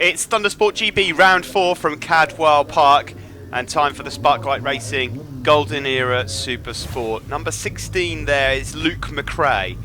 It's Thundersport GB round 4 from Cadwell Park, and time for the Sparklight Racing Golden Era Supersport. Number 16 there is Luke McRae,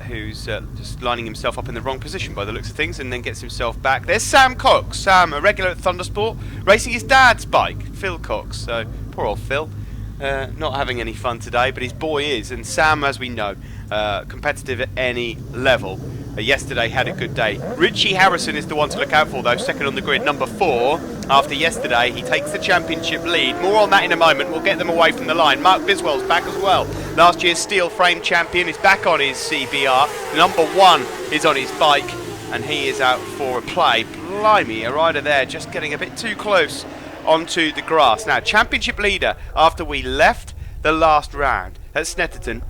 who's just lining himself up in the wrong position by the looks of things, and then gets himself back. There's Sam Cox. Sam, a regular at Thundersport, racing his dad's bike, Phil Cox. So poor old Phil, not having any fun today, but his boy is. And Sam, as we know, competitive at any level. Yesterday had a good day. Richie Harrison is the one to look out for though, second on the grid, number 4. After yesterday, he takes the championship lead. More on that in a moment. We'll get them away from the line. Mark Biswell's back as well. Last year's steel frame champion is back on his CBR. Number 1 is on his bike, and he is out for a play. Blimey, a rider there just getting a bit too close onto the grass. Now, championship leader after we left the last round at Snetterton,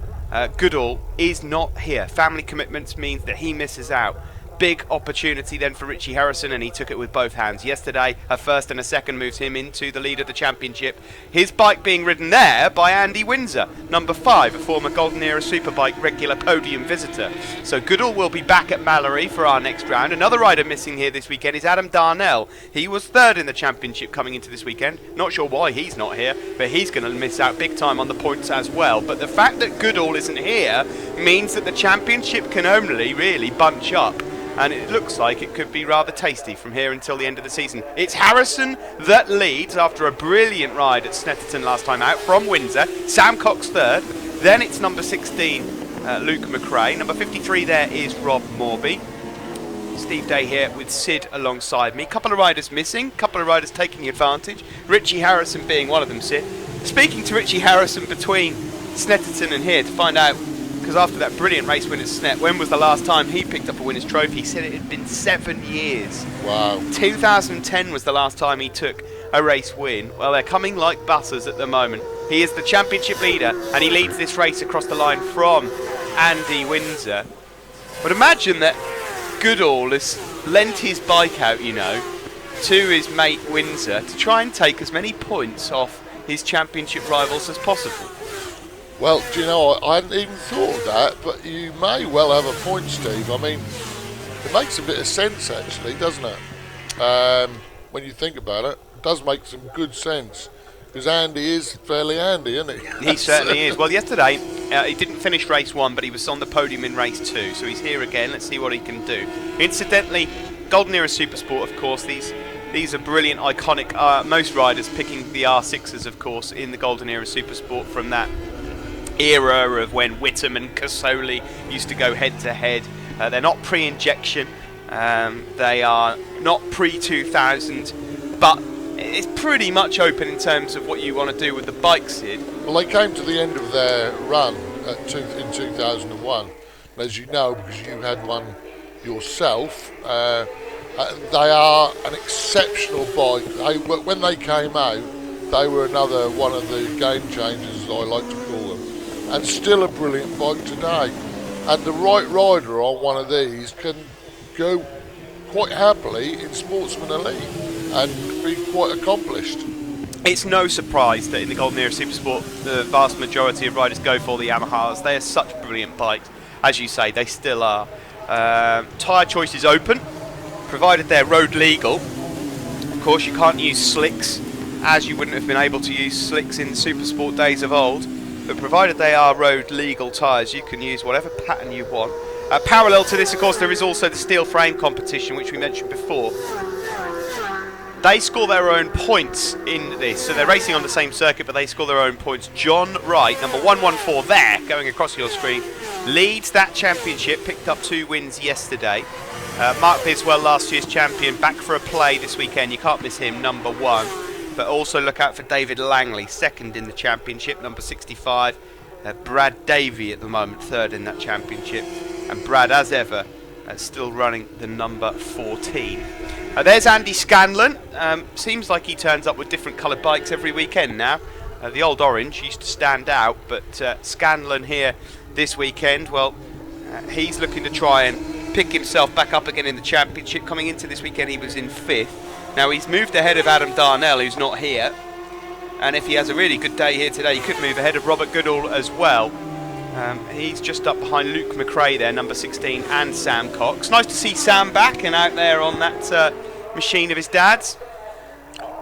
Goodall is not here. Family commitments means that he misses out. Big opportunity then for Richie Harrison, and he took it with both hands. Yesterday, a first and a second moves him into the lead of the championship. His bike being ridden there by Andy Windsor, number 5, a former Golden Era Superbike regular podium visitor. So Goodall will be back at Mallory for our next round. Another rider missing here this weekend is Adam Darnell. He was 3rd in the championship coming into this weekend. Not sure why he's not here, but he's going to miss out big time on the points as well. But the fact that Goodall isn't here means that the championship can only really bunch up. And it looks like it could be rather tasty from here until the end of the season. It's Harrison that leads after a brilliant ride at Snetterton last time out from Windsor. Sam Cox 3rd. Then it's number 16, Luke McRae. Number 53 there is Rob Morby. Steve Day here with Syd alongside me. Couple of riders missing, couple of riders taking advantage. Richie Harrison being one of them, Syd. Speaking to Richie Harrison between Snetterton and here to find out, because after that brilliant race win at Snet, when was the last time he picked up a winner's trophy? He said it had been 7 years. Wow. 2010 was the last time he took a race win. Well, they're coming like butters at the moment. He is the championship leader, and he leads this race across the line from Andy Windsor. But imagine that Goodall has lent his bike out, you know, to his mate Windsor to try and take as many points off his championship rivals as possible. Well, do you know, I hadn't even thought of that, but you may well have a point, Steve. I mean, it makes a bit of sense, actually, doesn't it? When you think about it, it does make some good sense. Because Andy is fairly handy, isn't he? He certainly is. Well, yesterday, he didn't finish race 1, but he was on the podium in race 2. So he's here again. Let's see what he can do. Incidentally, Golden Era Supersport, of course, these are brilliant, iconic, most riders picking the R6s, of course, in the Golden Era Supersport from that era of when Whittam and Casoli used to go head to head. They're not pre-injection, they are not pre-2000, but it's pretty much open in terms of what you want to do with the bike, Sid. Well, they came to the end of their run in 2001, and as you know, because you had one yourself, they are an exceptional bike. When they came out, they were another one of the game changers, as I like to call them. And still a brilliant bike today. And the right rider on one of these can go quite happily in Sportsman Elite and be quite accomplished. It's no surprise that in the Golden Era Supersport the vast majority of riders go for the Yamahas. They are such brilliant bikes. As you say, they still are. Tyre choice is open, provided they're road legal. Of course, you can't use slicks, as you wouldn't have been able to use slicks in Supersport days of old. But provided they are road legal tyres, you can use whatever pattern you want. Parallel to this, of course, there is also the steel frame competition, which we mentioned before. They score their own points in this, so they're racing on the same circuit, but they score their own points. John Wright, number 114 there, going across your screen, leads that championship, picked up 2 wins yesterday. Mark Biswell, last year's champion, back for a play this weekend. You can't miss him, number 1. But also look out for David Langley, 2nd in the championship, number 65. Brad Davey at the moment, 3rd in that championship. And Brad, as ever, still running the number 14. There's Andy Scanlon. Seems like he turns up with different coloured bikes every weekend now. The old orange used to stand out, but Scanlon here this weekend, well, he's looking to try and pick himself back up again in the championship. Coming into this weekend, he was in 5th. Now he's moved ahead of Adam Darnell, who's not here, and if he has a really good day here today, he could move ahead of Robert Goodall as well. He's just up behind Luke McRae there, number 16, and Sam Cox. Nice to see Sam back and out there on that machine of his dad's?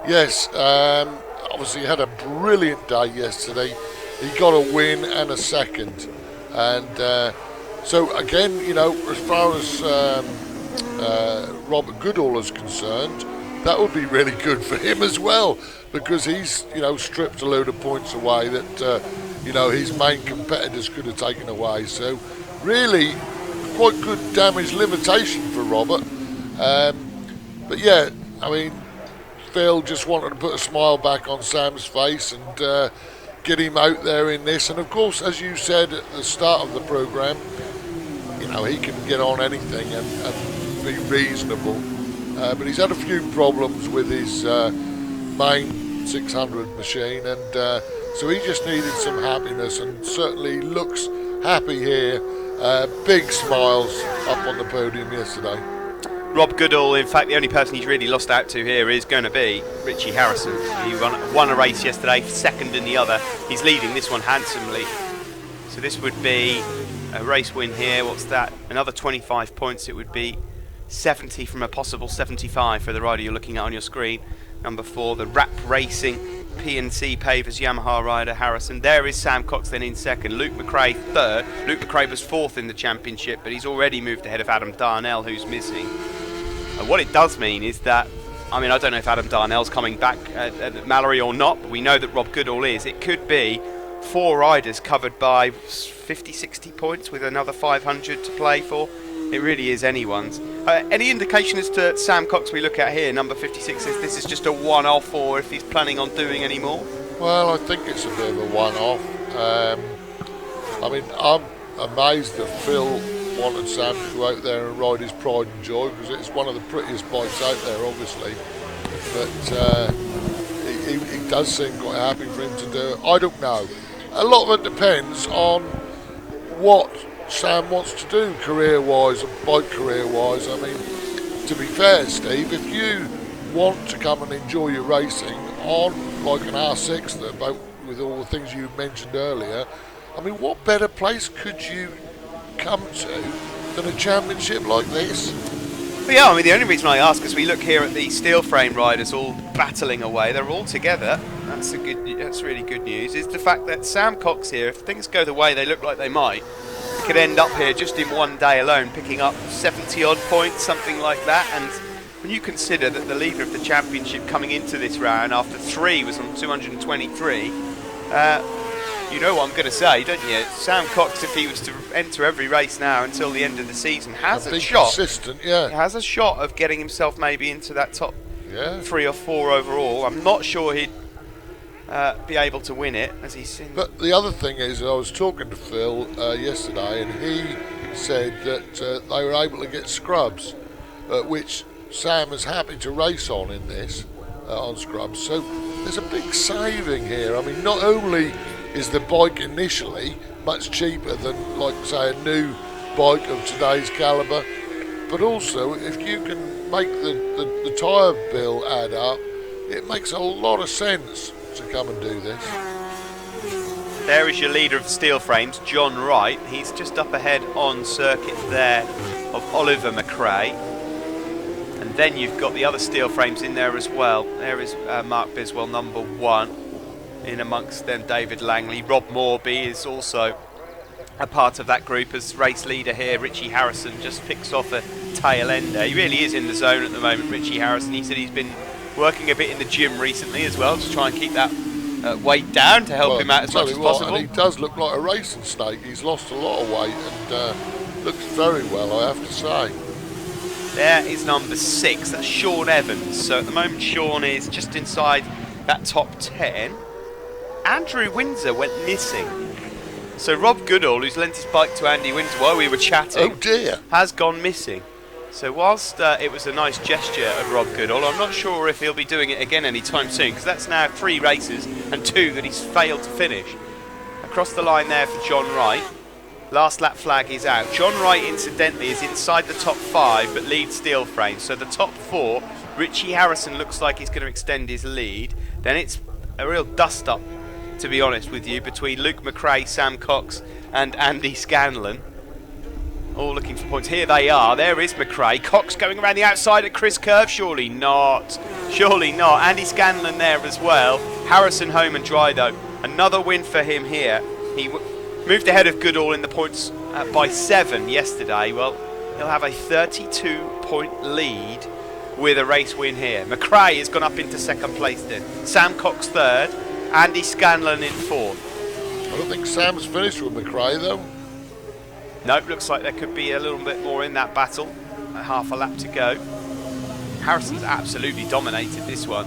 Yes, obviously he had a brilliant day yesterday. He got a win and a second. And so again, you know, as far as Robert Goodall is concerned, that would be really good for him as well, because he's, you know, stripped a load of points away that, you know, his main competitors could have taken away. So really quite good damage limitation for Robert. But yeah, I mean, Phil just wanted to put a smile back on Sam's face and get him out there in this. And of course, as you said at the start of the programme, you know, he can get on anything and be reasonable. But he's had a few problems with his main 600 machine, and so he just needed some happiness, and certainly looks happy here. Big smiles up on the podium yesterday. Rob Goodall, in fact, the only person he's really lost out to here is going to be Richie Harrison. He won a race yesterday, second in the other. He's leading this one handsomely. So this would be a race win here. What's that? Another 25 points. It would be 70 from a possible 75 for the rider you're looking at on your screen. Number 4, the Rap Racing P&C Pavers Yamaha rider Harrison. There is Sam Cox then in second. Luke McRae third. Luke McRae was fourth in the championship, but he's already moved ahead of Adam Darnell, who's missing. And what it does mean is that, I mean, I don't know if Adam Darnell's coming back at Mallory or not, but we know that Rob Goodall is. It could be 4 riders covered by 50, 60 points with another 500 to play for. It really is anyone's. Any indication as to Sam Cox we look at here, number 56, if this is just a one-off or if he's planning on doing any more? Well, I think it's a bit of a one-off. I mean, I'm amazed that Phil wanted Sam to go out there and ride his pride and joy, because it's one of the prettiest bikes out there, obviously. But he does seem quite happy for him to do it. I don't know. A lot of it depends on what Sam wants to do career-wise, bike career-wise. I mean, to be fair, Steve, if you want to come and enjoy your racing on like an R6 about with all the things you mentioned earlier, I mean, what better place could you come to than a championship like this? Well, yeah, I mean, the only reason I ask is we look here at the steel frame riders all battling away. They're all together. That's really good news. Is the fact that Sam Cox here, if things go the way they look like they might, could end up here just in one day alone picking up 70 odd points, something like that. And when you consider that the leader of the championship coming into this round after 3 was on 223, you know what I'm going to say, don't you? Sam Cox, if he was to enter every race now until the end of the season, has a shot. Consistent, yeah. Has a shot of getting himself maybe into that top 3 or 4 overall. I'm not sure he'd be able to win it, as he's seen. But the other thing is, I was talking to Phil yesterday, and he said that they were able to get scrubs, which Sam is happy to race on in this, on scrubs. So there's a big saving here. I mean, not only is the bike initially much cheaper than, like, say, a new bike of today's calibre, but also if you can make the tyre bill add up, it makes a lot of sense to come and do this. There is your leader of the steel frames, John Wright. He's just up ahead on circuit there of Oliver McRae. And then you've got the other steel frames in there as well. There is Mark Biswell, number 1. In amongst them, David Langley. Rob Morby is also a part of that group as race leader here. Richie Harrison just picks off a tail ender. He really is in the zone at the moment, Richie Harrison. He said he's been working a bit in the gym recently as well to try and keep that weight down to help him out as much as possible. And he does look like a racing snake. He's lost a lot of weight and looks very well, I have to say. There is number 6, that's Sean Evans. So at the moment Sean is just inside that top 10. Andrew Windsor went missing. So Rob Goodall, who's lent his bike to Andy Windsor while we were chatting, oh dear, has gone missing. So whilst it was a nice gesture of Rob Goodall, I'm not sure if he'll be doing it again anytime soon, because that's now 3 races and 2 that he's failed to finish. Across the line there for John Wright. Last lap flag is out. John Wright, incidentally, is inside the top 5 but leads steel frame. So the top 4, Richie Harrison looks like he's going to extend his lead. Then it's a real dust-up, to be honest with you, between Luke McRae, Sam Cox and Andy Scanlon. all looking for points. Here they are. There is McRae. Cox going around the outside at Chris Curve. Surely not. Surely not. Andy Scanlon there as well. Harrison home and dry though. Another win for him here. He moved ahead of Goodall in the points by 7 yesterday. Well, he'll have a 32-point lead with a race win here. McRae has gone up into second place then. Sam Cox third. Andy Scanlon in fourth. I don't think Sam's finished with McRae though. Nope, looks like there could be a little bit more in that battle. Half a lap to go. Harrison's absolutely dominated this one.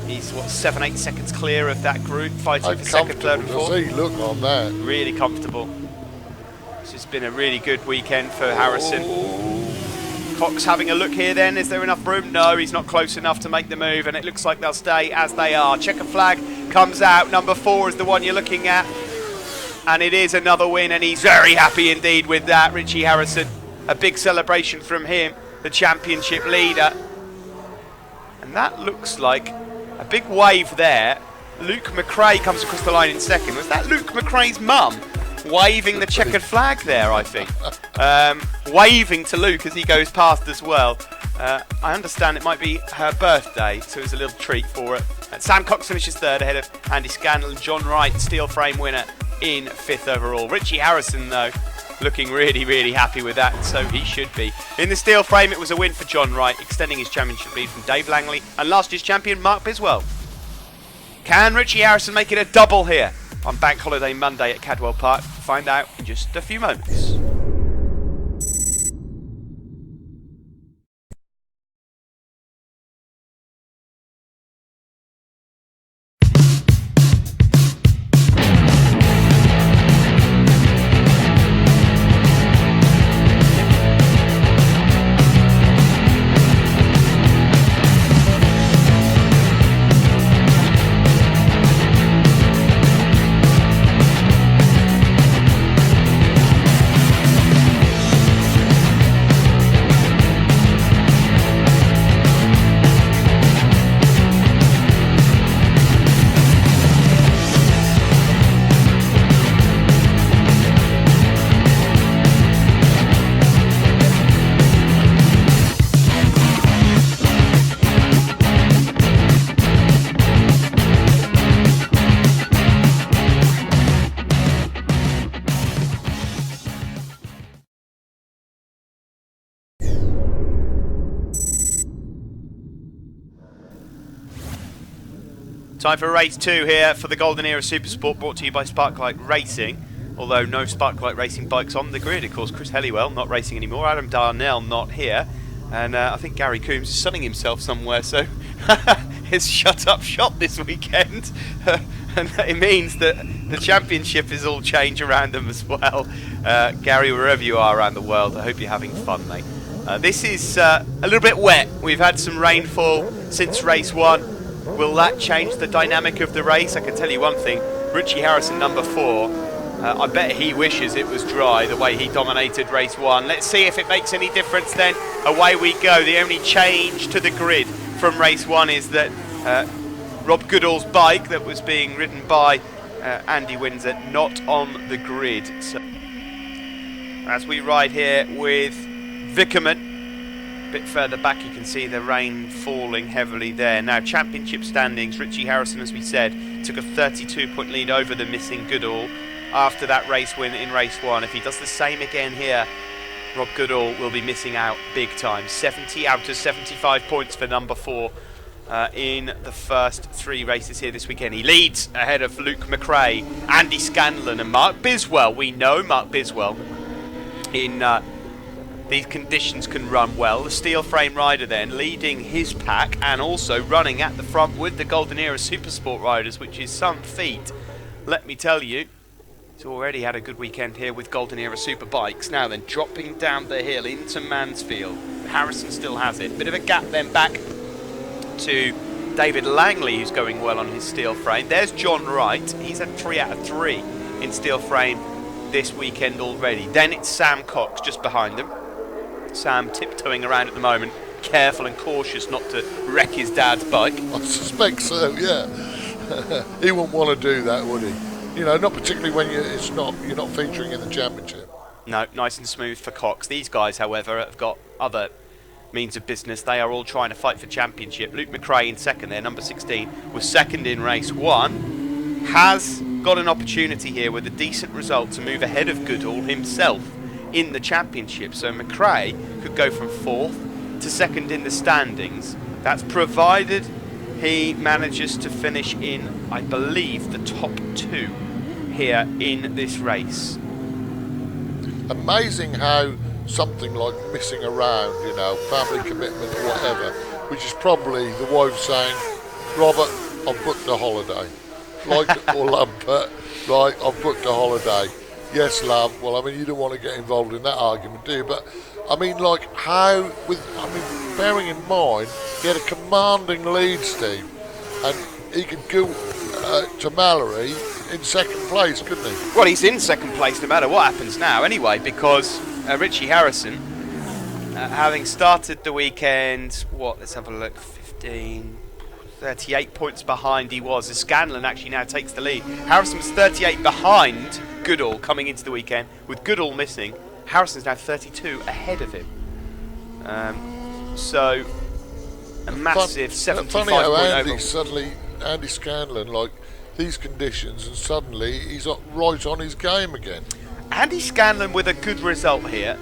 He's, what, 7-8 seconds clear of that group, fighting for second, third and fourth. Look on that. Really comfortable. This has been a really good weekend for Harrison. Cox having a look here then. Is there enough room? No, he's not close enough to make the move, and it looks like they'll stay as they are. Checker flag comes out. Number 4 is the one you're looking at. And it is another win, and he's very happy indeed with that. Richie Harrison, a big celebration from him, the championship leader. And that looks like a big wave there. Luke McRae comes across the line in second. Was that Luke McRae's mum waving the checkered flag there, I think? Waving to Luke as he goes past as well. I understand it might be her birthday, so it's a little treat for her. Sam Cox finishes third ahead of Andy Scanlon. John Wright, steel frame winner, in 5th overall. Richie Harrison, though, looking really, really happy with that, and so he should be. In the steel frame, it was a win for John Wright, extending his championship lead from Dave Langley and last year's champion Mark Biswell. Can Richie Harrison make it a double here on Bank Holiday Monday at Cadwell Park? Find out in just a few moments. Time for race 2 here for the Golden Era Supersport, brought to you by Sparklight Racing. Although no Sparklight Racing bikes on the grid, of course. Chris Helliwell not racing anymore, Adam Darnell not here, and I think Gary Coombs is sunning himself somewhere, so it's shut up shop this weekend. And it means that the championship is all change around them as well. Gary, wherever you are around the world, I hope you're having fun, mate. This is a little bit wet. We've had some rainfall since race 1. Will that change the dynamic of the race? I can tell you one thing. Richie Harrison, number 4, I bet he wishes it was dry the way he dominated race 1. Let's see if it makes any difference then. Away we go. The only change to the grid from race 1 is that Rob Goodall's bike that was being ridden by Andy Windsor not on the grid. So as we ride here with Vickerman, a bit further back you can see the rain falling heavily there. Now championship standings, Richie Harrison, as we said, took a 32-point lead over the missing Goodall after that race win in race 1. If he does the same again here, Rob Goodall will be missing out big time. 70 out of 75 points for number 4 in the first 3 races here this weekend. He leads ahead of Luke McRae, Andy Scanlon and Mark Biswell. We know Mark Biswell in these conditions can run well. The steel frame rider then leading his pack and also running at the front with the Golden Era Supersport riders, which is some feat. Let me tell you, he's already had a good weekend here with Golden Era Superbikes. Now then, dropping down the hill into Mansfield. Harrison still has it. Bit of a gap then back to David Langley, who's going well on his steel frame. There's John Wright. He's had 3 out of 3 in steel frame this weekend already. Then it's Sam Cox just behind them. Sam tiptoeing around at the moment, careful and cautious not to wreck his dad's bike. I suspect so, yeah. He wouldn't want to do that, would he? You know, not particularly when you're not featuring in the championship. No, nice and smooth for Cox. These guys, however, have got other means of business. They are all trying to fight for championship. Luke McRae in second there, number 16, was second in race 1. Has got an opportunity here with a decent result to move ahead of Goodall himself in the championship. So McRae could go from 4th to 2nd in the standings. That's provided he manages to finish in, I believe, the top 2 here in this race. Amazing how something like missing around, you know, family commitment or whatever, which is probably the wife saying, Robert, I've booked a holiday. Like it or lump it, right, I've booked a holiday. Yes, love. Well, I mean, you don't want to get involved in that argument, do you? But, I mean, like, bearing in mind, he had a commanding lead, Steve, and he could go to Mallory in second place, couldn't he? Well, he's in second place no matter what happens now anyway, because Richie Harrison, having started the weekend, let's have a look, 38 points behind he was, as Scanlon actually now takes the lead. Harrison was 38 behind Goodall coming into the weekend. With Goodall missing, Harrison's now 32 ahead of him. So, a massive 75 funny how point over. Andy Scanlon, like, these conditions, and suddenly he's right on his game again. Andy Scanlon with a good result here,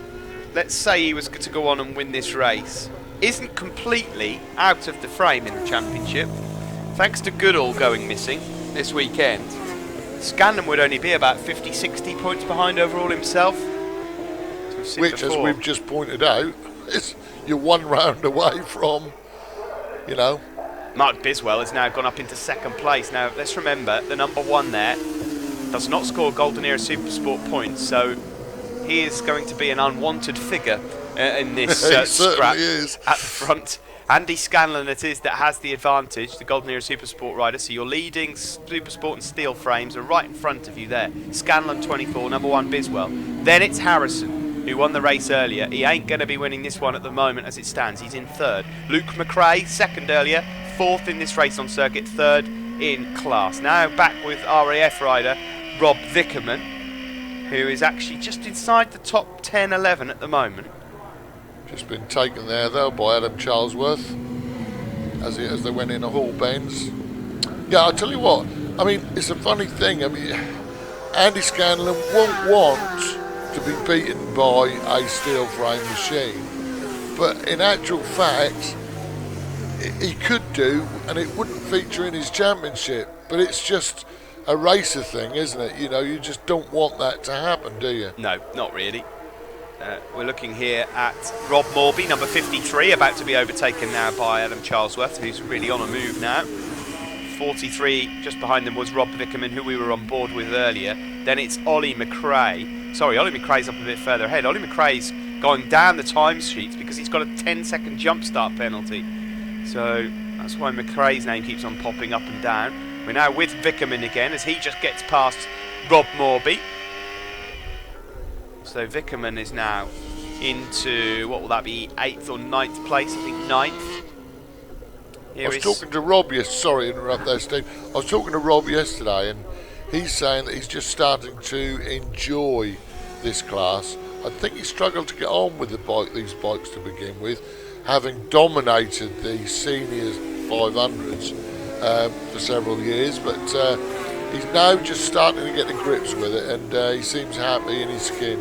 let's say he was to go on and win this race, isn't completely out of the frame in the championship. Thanks to Goodall going missing this weekend, Scanlon would only be about 50-60 points behind overall himself. Which, as we've just pointed out, you're 1 round away from, you know. Mark Biswell has now gone up into second place. Now, let's remember, the number 1 there does not score Golden Era Supersport points, so he is going to be an unwanted figure in this scrap at the front. Andy Scanlon it is that has the advantage, the Golden Era Supersport rider, so your leading Supersport and steel frames are right in front of you there. Scanlon 24, number 1 Biswell. Then it's Harrison, who won the race earlier. He ain't going to be winning this one at the moment as it stands. He's in 3rd. Luke McRae, 2nd earlier, 4th in this race on circuit, 3rd in class. Now back with RAF rider Rob Vickerman, who is actually just inside the top 10-11 at the moment. Just been taken there though by Adam Charlesworth as they went in a Hall bends. Yeah, I'll tell you what, I mean, it's a funny thing. I mean, Andy Scanlon won't want to be beaten by a steel frame machine, but in actual fact he could do, and it wouldn't feature in his championship. But it's just a racer thing, isn't it? You know, you just don't want that to happen, do you? No, not really. We're looking here at Rob Morby, number 53, about to be overtaken now by Adam Charlesworth, who's really on a move now. 43, just behind them was Rob Vickerman, who we were on board with earlier. Then it's Ollie McRae. Sorry, Ollie McRae's up a bit further ahead. Ollie McRae's going down the time sheets because he's got a 10-second jump start penalty. So that's why McRae's name keeps on popping up and down. We're now with Vickerman again as he just gets past Rob Morby. So Vickerman is now into, what will that be, 8th or 9th place? I think 9th. I was talking to Rob sorry to interrupt there, Steve. I was talking to Rob yesterday and he's saying that he's just starting to enjoy this class. I think he struggled to get on with these bikes to begin with, having dominated the seniors 500s for several years, but he's now just starting to get to grips with it, and he seems happy in his skin.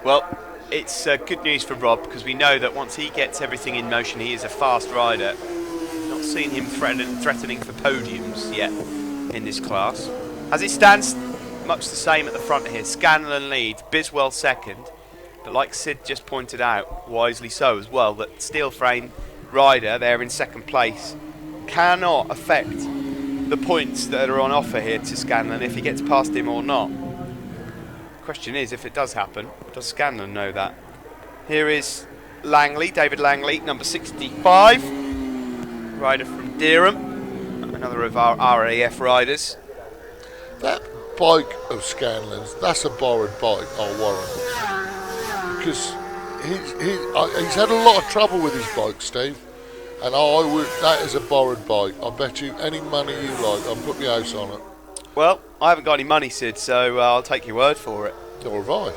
Well, it's good news for Rob, because we know that once he gets everything in motion, he is a fast rider. Not seen him threatening for podiums yet in this class. As it stands, much the same at the front here. Scanlon leads, Biswell 2nd. But like Sid just pointed out, wisely so as well, that steel frame rider there in 2nd place cannot affect the points that are on offer here to Scanlon if he gets past him or not. The question is, if it does happen, does Scanlon know that? Here is Langley, David Langley, number 65, rider from Dereham, another of our RAF riders. That bike of Scanlon's, that's a borrowed bike, I'll warrant. Because he's had a lot of trouble with his bike, Steve, and that is a borrowed bike. I'll bet you any money you like, I'll put my house on it. Well, I haven't got any money, Sid, so I'll take your word for it. Nor have I.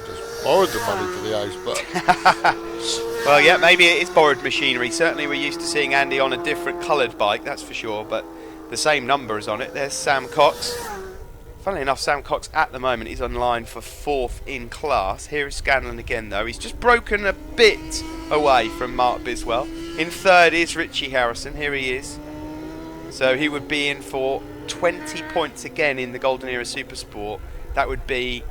Just borrowed the money for the house, but Well, yeah, maybe it is borrowed machinery. Certainly we're used to seeing Andy on a different coloured bike, that's for sure, but the same number is on it. There's Sam Cox. Funnily enough, Sam Cox at the moment is on line for 4th in class. Here is Scanlon again, though. He's just broken a bit away from Mark Biswell. In 3rd is Richie Harrison. Here he is. So he would be in for 20 points again in the Golden Era Supersport. That would be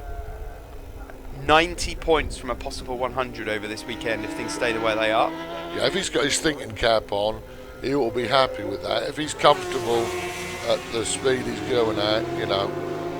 90 points from a possible 100 over this weekend if things stay the way they are. yeah, if he's got his thinking cap on, he will be happy with that. If he's comfortable at the speed he's going at, you know,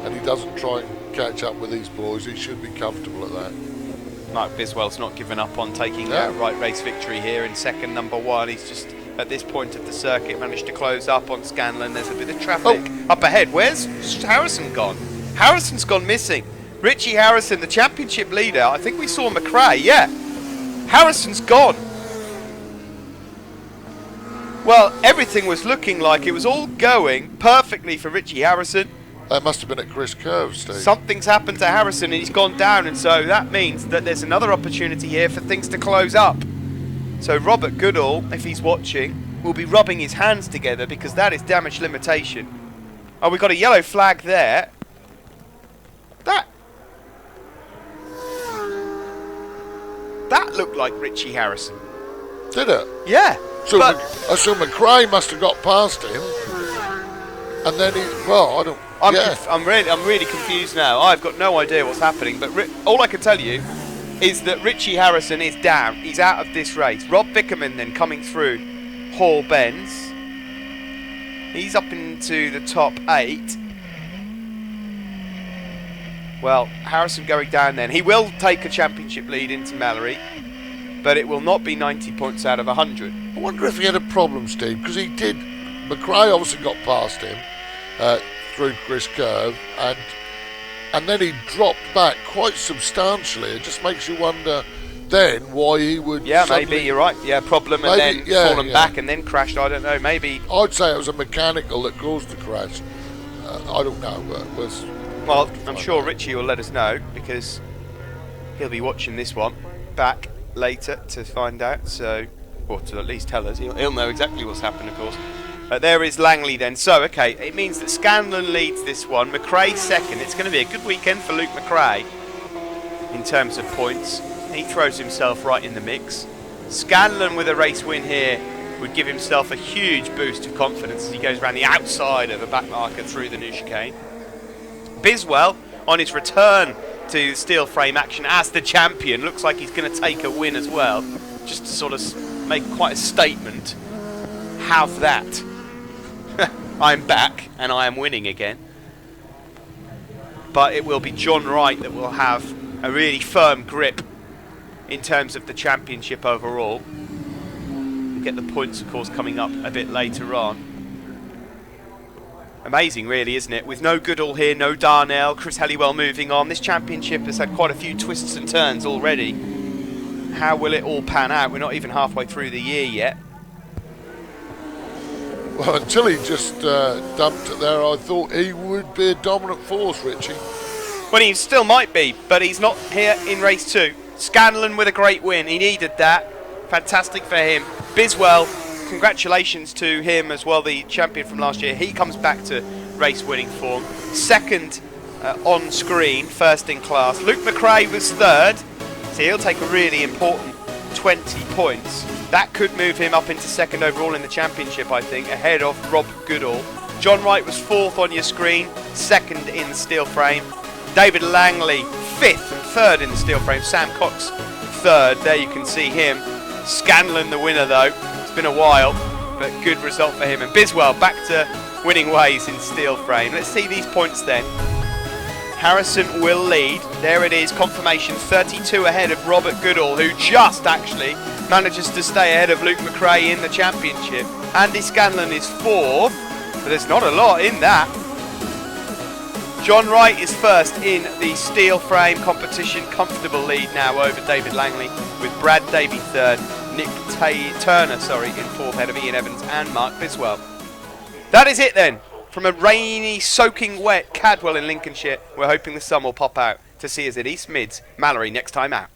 and he doesn't try and catch up with these boys, he should be comfortable at that. Mark Biswell's not given up on taking Yeah. that right race victory here in second, number 1. He's just at this point of the circuit managed to close up on Scanlon. There's a bit of traffic up ahead. Where's Harrison gone? Harrison's gone missing. Richie Harrison, the championship leader. I think we saw McRae. Yeah, Harrison's gone. Well, everything was looking like it was all going perfectly for Richie Harrison. That must have been at Chris Curve, Steve. Something's happened to Harrison and he's gone down, and so that means that there's another opportunity here for things to close up. So Robert Goodall, if he's watching, will be rubbing his hands together because that is damage limitation. Oh, we've got a yellow flag there. That looked like Richie Harrison. Did it? Yeah. So, but so McRae must have got past him, and then he. Well, I don't. I'm really confused now. I've got no idea what's happening, but all I can tell you is that Richie Harrison is down. He's out of this race. Rob Vickerman then coming through Hall Bends. He's up into the top 8. Well, Harrison going down then. He will take a championship lead into Mallory, but it will not be 90 points out of 100. I wonder if he had a problem, Steve, because he did. McRae obviously got past him through Chris Curve, and then he dropped back quite substantially. It just makes you wonder then why he would. Yeah, maybe you're right. Yeah, problem, and then fallen back and then crashed. I don't know. Maybe. I'd say it was a mechanical that caused the crash. I don't know, but it was. Well, I'm sure Richie will let us know because he'll be watching this one back later to find out. So, or to at least tell us. He'll know exactly what's happened, of course. There is Langley then. So, okay, it means that Scanlon leads this one. McRae second. It's going to be a good weekend for Luke McRae in terms of points. He throws himself right in the mix. Scanlon with a race win here would give himself a huge boost of confidence as he goes around the outside of a back marker through the new chicane. Biswell, on his return to steel frame action as the champion, looks like he's going to take a win as well, just to sort of make quite a statement. Have that. I'm back and I am winning again. But it will be John Wright that will have a really firm grip in terms of the championship overall. We'll get the points, of course, coming up a bit later on. Amazing, really, isn't it? With no Goodall here, no Darnell, Chris Helliwell moving on. This championship has had quite a few twists and turns already. How will it all pan out? We're not even halfway through the year yet. Well, until he just dumped it there, I thought he would be a dominant force, Richie. Well, he still might be, but he's not here in race 2. Scanlon with a great win. He needed that. Fantastic for him. Biswell, congratulations to him as well, the champion from last year. He comes back to race-winning form. Second on screen, first in class. Luke McRae was third, so he'll take a really important 20 points. That could move him up into second overall in the championship, I think, ahead of Rob Goodall. John Wright was fourth on your screen, second in the steel frame. David Langley, fifth and third in the steel frame. Sam Cox, third. There you can see him. Scanlon the winner, though. It's been a while, but good result for him. And Biswell back to winning ways in steel frame. Let's see these points then. Harrison will lead. There it is, confirmation, 32 ahead of Robert Goodall, who just actually manages to stay ahead of Luke McRae in the championship. Andy Scanlon is fourth, but there's not a lot in that. John Wright is first in the steel frame competition. Comfortable lead now over David Langley, with Brad Davey third, Nick Turner in fourth, ahead of Ian Evans and Mark Biswell. That is it then. From a rainy, soaking wet Cadwell in Lincolnshire, we're hoping the sun will pop out to see us at East Mids Mallory next time out.